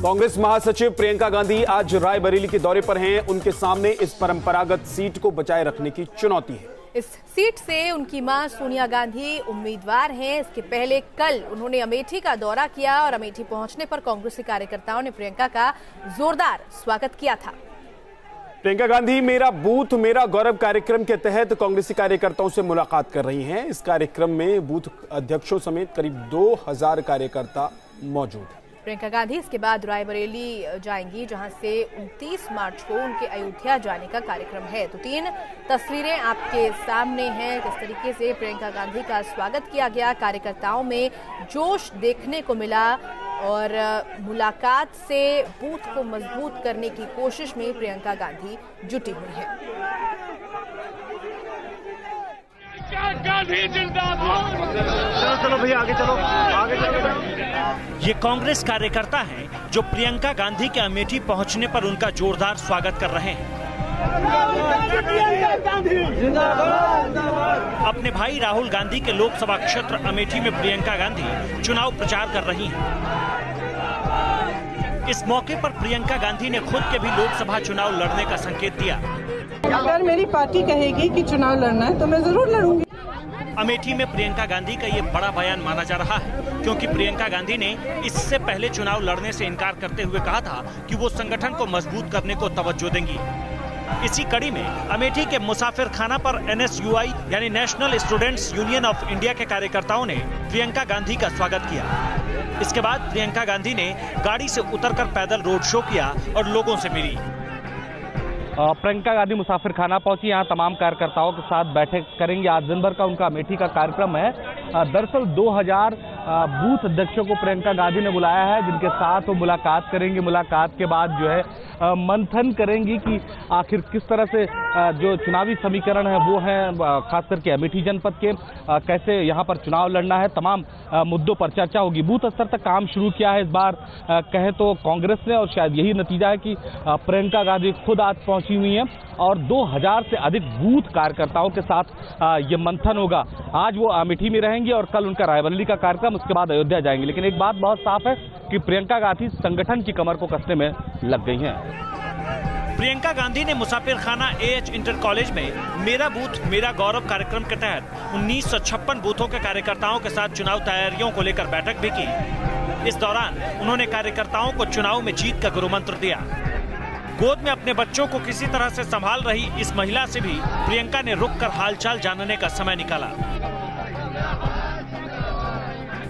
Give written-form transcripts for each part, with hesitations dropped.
कांग्रेस महासचिव प्रियंका गांधी आज रायबरेली के दौरे पर हैं। उनके सामने इस परंपरागत सीट को बचाए रखने की चुनौती है। इस सीट से उनकी मां सोनिया गांधी उम्मीदवार हैं। इसके पहले कल उन्होंने अमेठी का दौरा किया और अमेठी पहुंचने पर कांग्रेसी कार्यकर्ताओं ने प्रियंका का जोरदार स्वागत किया था। प्रियंका गांधी मेरा बूथ मेरा गौरव कार्यक्रम के तहत कांग्रेसी कार्यकर्ताओं से मुलाकात कर रही हैं। इस कार्यक्रम में बूथ अध्यक्षों समेत करीब 2000 कार्यकर्ता मौजूद हैं। प्रियंका गांधी इसके बाद रायबरेली जाएंगी, जहां से 29 मार्च को उनके अयोध्या जाने का कार्यक्रम है। तो 3 तस्वीरें आपके सामने हैं, किस तरीके से प्रियंका गांधी का स्वागत किया गया। कार्यकर्ताओं में जोश देखने को मिला और मुलाकात से बूथ को मजबूत करने की कोशिश में प्रियंका गांधी जुटी हुई है। चलो भैया आगे चलो, आगे चलो। ये कांग्रेस कार्यकर्ता हैं जो प्रियंका गांधी के अमेठी पहुंचने पर उनका जोरदार स्वागत कर रहे हैं। अपने भाई राहुल गांधी के लोकसभा क्षेत्र अमेठी में प्रियंका गांधी चुनाव प्रचार कर रही हैं। इस मौके पर प्रियंका गांधी ने खुद के भी लोकसभा चुनाव लड़ने का संकेत दिया। अगर मेरी पार्टी कहेगी कि चुनाव लड़ना है तो मैं जरूर लड़ूंगी। अमेठी में प्रियंका गांधी का ये बड़ा बयान माना जा रहा है, क्योंकि प्रियंका गांधी ने इससे पहले चुनाव लड़ने से इनकार करते हुए कहा था कि वो संगठन को मजबूत करने को तवज्जो देंगी। इसी कड़ी में अमेठी के मुसाफिर खाना पर NSUI यानी national students union of India के कार्यकर्ताओं ने प्रियंका गांधी का स्वागत किया। इसके बाद प्रियंका गांधी ने गाड़ी से उतरकर पैदल रोड शो किया और लोगों से मिली। प्रियंका गांधी मुसाफिर खाना पहुंची, यहाँ तमाम कार्यकर्ताओं के साथ बैठक करेंगे। आज दिन भर का उनका अमेठी का कार्यक्रम है। दरअसल 2000 बूथ अध्यक्षों को प्रियंका गांधी ने बुलाया है, जिनके साथ वो मुलाकात करेंगे। मुलाकात के बाद जो है मंथन करेंगी कि आखिर किस तरह से जो चुनावी समीकरण है वो है, खास करके अमेठी जनपद के, कैसे यहाँ पर चुनाव लड़ना है, तमाम मुद्दों पर चर्चा होगी। बूथ स्तर तक काम शुरू किया है इस बार कहे तो कांग्रेस ने, और शायद यही नतीजा है कि प्रियंका गांधी खुद आज पहुंची हुई हैं और 2000 से अधिक बूथ कार्यकर्ताओं के साथ ये मंथन होगा। आज वो अमेठी में रहेंगी और कल उनका रायबरेली का कार्यक्रम, उसके बाद अयोध्या जाएंगे। लेकिन एक बात बहुत साफ है कि प्रियंका गांधी संगठन की कमर को कसने में लग गई हैं। प्रियंका गांधी ने मुसाफिर खाना AH इंटर कॉलेज में मेरा बूथ मेरा गौरव कार्यक्रम के तहत 1956 बूथों के कार्यकर्ताओं के साथ चुनाव तैयारियों को लेकर बैठक भी की। इस दौरान उन्होंने कार्यकर्ताओं को चुनाव में जीत का गुरु मंत्र दिया। गोद में अपने बच्चों को किसी तरह से संभाल रही इस महिला से भी प्रियंका ने रुककर हालचाल जानने का समय निकाला।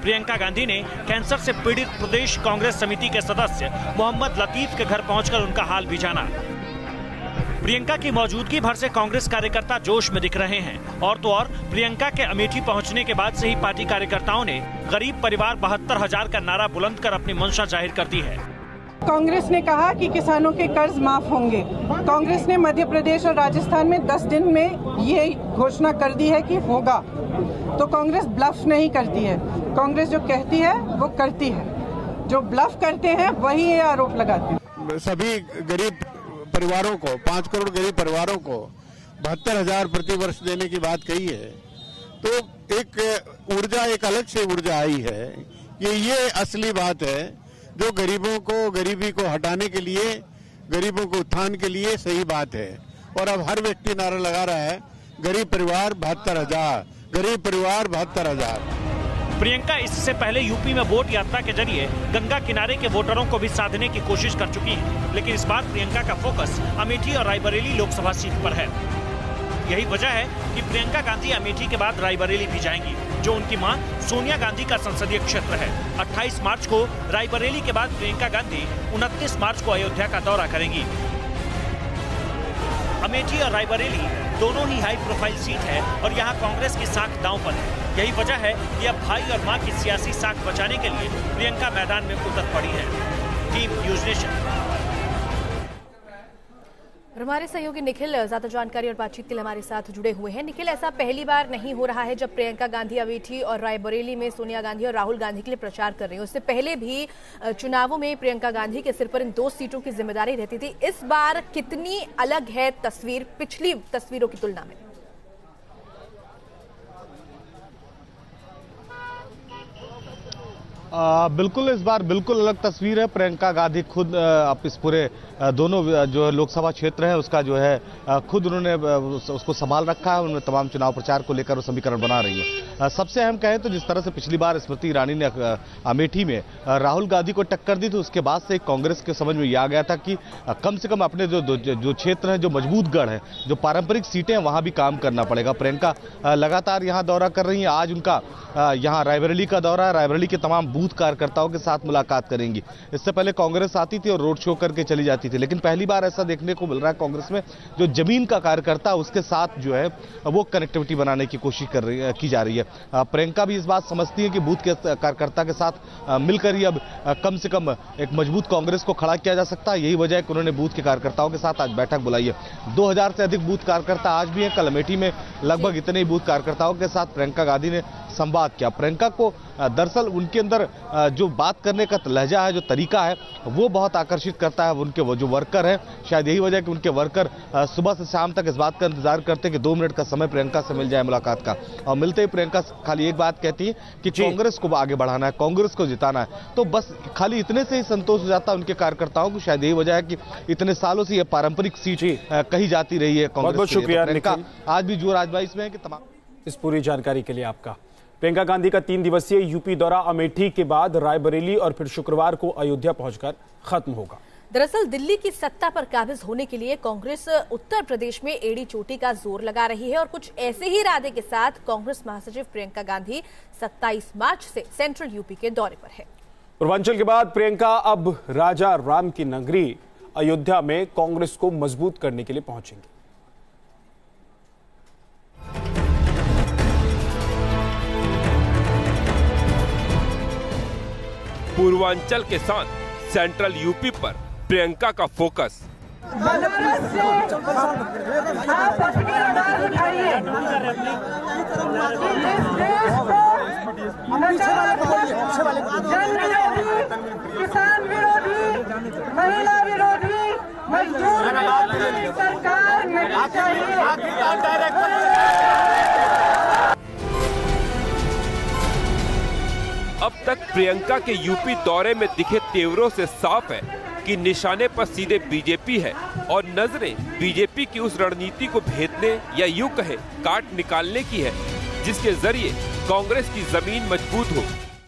प्रियंका गांधी ने कैंसर से पीड़ित प्रदेश कांग्रेस समिति के सदस्य मोहम्मद लतीफ के घर पहुंचकर उनका हाल भी जाना। प्रियंका की मौजूदगी भर से कांग्रेस कार्यकर्ता जोश में दिख रहे हैं। और तो और प्रियंका के अमेठी पहुंचने के बाद से ही पार्टी कार्यकर्ताओं ने गरीब परिवार 72,000 का नारा बुलंद कर अपनी मंशा जाहिर कर दी है। कांग्रेस ने कहा कि किसानों के कर्ज माफ होंगे। कांग्रेस ने मध्य प्रदेश और राजस्थान में 10 दिन में ये घोषणा कर दी है कि होगा। तो कांग्रेस ब्लफ नहीं करती है। कांग्रेस जो कहती है वो करती है, जो ब्लफ करते हैं वही ये आरोप लगाते हैं। सभी गरीब परिवारों को, 5 करोड़ गरीब परिवारों को 72,000 प्रति वर्ष देने की बात कही है। तो एक ऊर्जा, एक अलग से ऊर्जा आई है कि ये असली बात है जो गरीबों को, गरीबी को हटाने के लिए, गरीबों को उत्थान के लिए सही बात है। और अब हर व्यक्ति नारा लगा रहा है गरीब परिवार 72,000, गरीब परिवार 72,000। प्रियंका इससे पहले यूपी में वोट यात्रा के जरिए गंगा किनारे के वोटरों को भी साधने की कोशिश कर चुकी हैं। लेकिन इस बार प्रियंका का फोकस अमेठी और रायबरेली लोकसभा सीट पर है। यही वजह है कि प्रियंका गांधी अमेठी के बाद रायबरेली भी जाएंगी, जो उनकी मां सोनिया गांधी का संसदीय क्षेत्र है। 28 मार्च को रायबरेली के बाद प्रियंका गांधी 29 मार्च को अयोध्या का दौरा करेंगी। अमेठी और रायबरेली दोनों ही हाई प्रोफाइल सीट है और यहाँ कांग्रेस की साख दांव पर है। यही वजह है कि अब भाई और मां की सियासी साख बचाने के लिए प्रियंका मैदान में उतर पड़ी है। Team news nation. और हमारे सहयोगी निखिल ज्यादा जानकारी और बातचीत के लिए हमारे साथ जुड़े हुए हैं। निखिल, ऐसा पहली बार नहीं हो रहा है जब प्रियंका गांधी अमेठी और रायबरेली में सोनिया गांधी और राहुल गांधी के लिए प्रचार कर रही है। उससे पहले भी चुनावों में प्रियंका गांधी के सिर पर इन 2 सीटों की जिम्मेदारी रहती थी। इस बार कितनी अलग है तस्वीर पिछली तस्वीरों की तुलना में? बिल्कुल इस बार बिल्कुल अलग तस्वीर है। प्रियंका गांधी खुद अब इस पूरे दोनों जो लोकसभा क्षेत्र है उसका जो है खुद उन्होंने उसको संभाल रखा है। उन्होंने तमाम चुनाव प्रचार को लेकर समीकरण बना रही है। सबसे अहम कहें तो जिस तरह से पिछली बार स्मृति ईरानी ने अमेठी में राहुल गांधी को टक्कर दी, तो उसके बाद से कांग्रेस के समझ में ये आ गया था कि कम से कम अपने जो क्षेत्र है, जो मजबूत गढ़ है, जो पारंपरिक सीटें हैं, वहां भी काम करना पड़ेगा। प्रियंका लगातार यहां दौरा कर रही हैं। आज उनका यहां रायबरेली का दौरा है। रायबरेली के तमाम बूथ कार्यकर्ताओं के साथ मुलाकात करेंगी। इससे पहले कांग्रेस आती थी और रोड शो करके चली जाती थी, लेकिन पहली बार ऐसा देखने को मिल रहा है कांग्रेस में जो जमीन का कार्यकर्ता उसके साथ जो है वो कनेक्टिविटी बनाने की कोशिश की जा रही है। प्रियंका भी इस बात समझती है कि बूथ के कार्यकर्ता के साथ मिलकर ही अब कम से कम एक मजबूत कांग्रेस को खड़ा किया जा सकता है। यही वजह है कि उन्होंने बूथ के कार्यकर्ताओं के साथ आज बैठक बुलाई है। 2000 से अधिक बूथ कार्यकर्ता आज भी हैं। कल अमेठी में लगभग इतने ही बूथ कार्यकर्ताओं के साथ प्रियंका गांधी ने संवाद किया। प्रियंका को दरअसल उनके अंदर जो बात करने का लहजा है, जो तरीका है, वो बहुत आकर्षित करता है। उनके वो जो वर्कर हैं, शायद यही वजह है कि उनके वर्कर सुबह से शाम तक इस बात का इंतजार करते हैं कि 2 मिनट का समय प्रियंका से मिल जाए मुलाकात का। और मिलते ही प्रियंका खाली एक बात कहती है कि कांग्रेस को आगे बढ़ाना है, कांग्रेस को जिताना है। तो बस खाली इतने से ही संतोष हो जाता है उनके कार्यकर्ताओं को। शायद यही वजह है कि इतने सालों से ये पारंपरिक सीट कही जाती रही है कांग्रेस। बहुत शुक्रिया प्रियंका आज भी जोर आजमाइश में है कि तमाम इस पूरी जानकारी के लिए आपका। प्रियंका गांधी का 3 दिवसीय यूपी दौरा अमेठी के बाद रायबरेली और फिर शुक्रवार को अयोध्या पहुंचकर खत्म होगा। दरअसल दिल्ली की सत्ता पर काबिज होने के लिए कांग्रेस उत्तर प्रदेश में एड़ी चोटी का जोर लगा रही है और कुछ ऐसे ही इरादे के साथ कांग्रेस महासचिव प्रियंका गांधी 27 मार्च से सेंट्रल यूपी के दौरे पर है। पूर्वांचल के बाद प्रियंका अब राजा राम की नगरी अयोध्या में कांग्रेस को मजबूत करने के लिए पहुंचेंगे। पूर्वांचल के साथ सेंट्रल यूपी पर प्रियंका का फोकस। बनारस से आप अपनी आवाज उठाइए। इस देश को जन विरोधी, किसान विरोधी, महिला विरोधी, मजदूर विरोधी सरकार मिलनी चाहिए। अब तक प्रियंका के यूपी दौरे में दिखे तेवरों से साफ है कि निशाने पर सीधे बीजेपी है और नजरें बीजेपी की उस रणनीति को भेदने या यूं कहे काट निकालने की है जिसके जरिए कांग्रेस की जमीन मजबूत हो।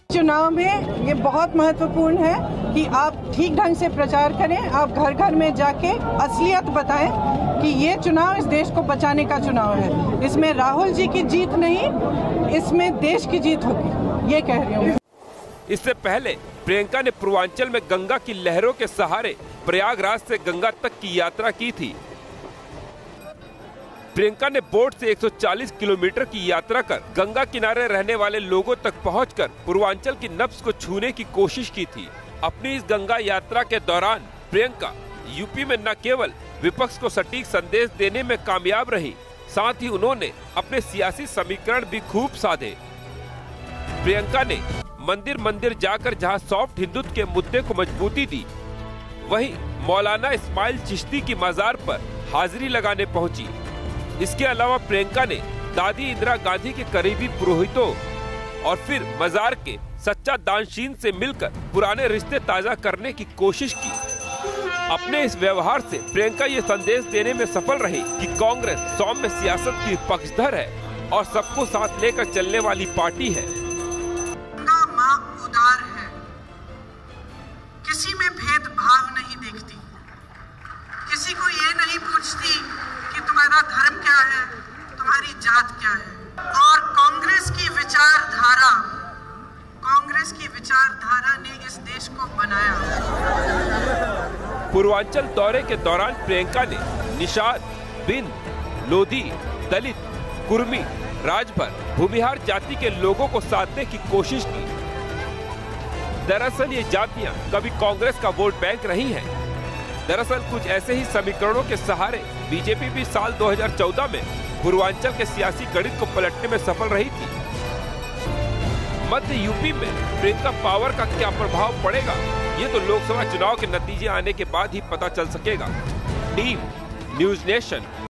चुनाव में ये बहुत महत्वपूर्ण है कि आप ठीक ढंग से प्रचार करें। आप घर घर में जाके असलियत बताएं कि ये चुनाव इस देश को बचाने का चुनाव है। इसमें राहुल जी की जीत नहीं, इसमें देश की जीत होगी, ये कह रही हूँ। इससे पहले प्रियंका ने पूर्वांचल में गंगा की लहरों के सहारे प्रयागराज से गंगा तक की यात्रा की थी। प्रियंका ने बोट से 140 किलोमीटर की यात्रा कर गंगा किनारे रहने वाले लोगों तक पहुंचकर पूर्वांचल की नब्ज को छूने की कोशिश की थी। अपनी इस गंगा यात्रा के दौरान प्रियंका यूपी में न केवल विपक्ष को सटीक संदेश देने में कामयाब रही, साथ ही उन्होंने अपने सियासी समीकरण भी खूब साधे। प्रियंका ने मंदिर मंदिर जाकर जहां सॉफ्ट हिंदुत्व के मुद्दे को मजबूती दी, वहीं मौलाना इस्माइल चिश्ती की मजार पर हाजिरी लगाने पहुंची। इसके अलावा प्रियंका ने दादी इंदिरा गांधी के करीबी पुरोहितों और फिर मजार के सच्चा दानशीन से मिलकर पुराने रिश्ते ताजा करने की कोशिश की। अपने इस व्यवहार से प्रियंका ये संदेश देने में सफल रही कि कांग्रेस सौम्य सियासत की पक्षधर है और सबको साथ लेकर चलने वाली पार्टी है। उदार है, किसी में भेदभाव नहीं देखती, किसी को ये नहीं पूछती कि तुम्हारा धर्म क्या है, तुम्हारी जात क्या है। और कांग्रेस की विचारधारा ने इस देश को बनाया। पूर्वांचल दौरे के दौरान प्रियंका ने निषाद, बिंद, लोधी, दलित, कुर्मी, राजभर, भूमिहार जाति के लोगों को साधने की कोशिश की। दरअसल ये जातियां कभी कांग्रेस का वोट बैंक रही हैं। दरअसल कुछ ऐसे ही समीकरणों के सहारे बीजेपी भी साल 2014 में पूर्वांचल के सियासी गणित को पलटने में सफल रही थी। मध्य यूपी में प्रियंका पावर का क्या प्रभाव पड़ेगा, ये तो लोकसभा चुनाव के नतीजे आने के बाद ही पता चल सकेगा। Team news nation.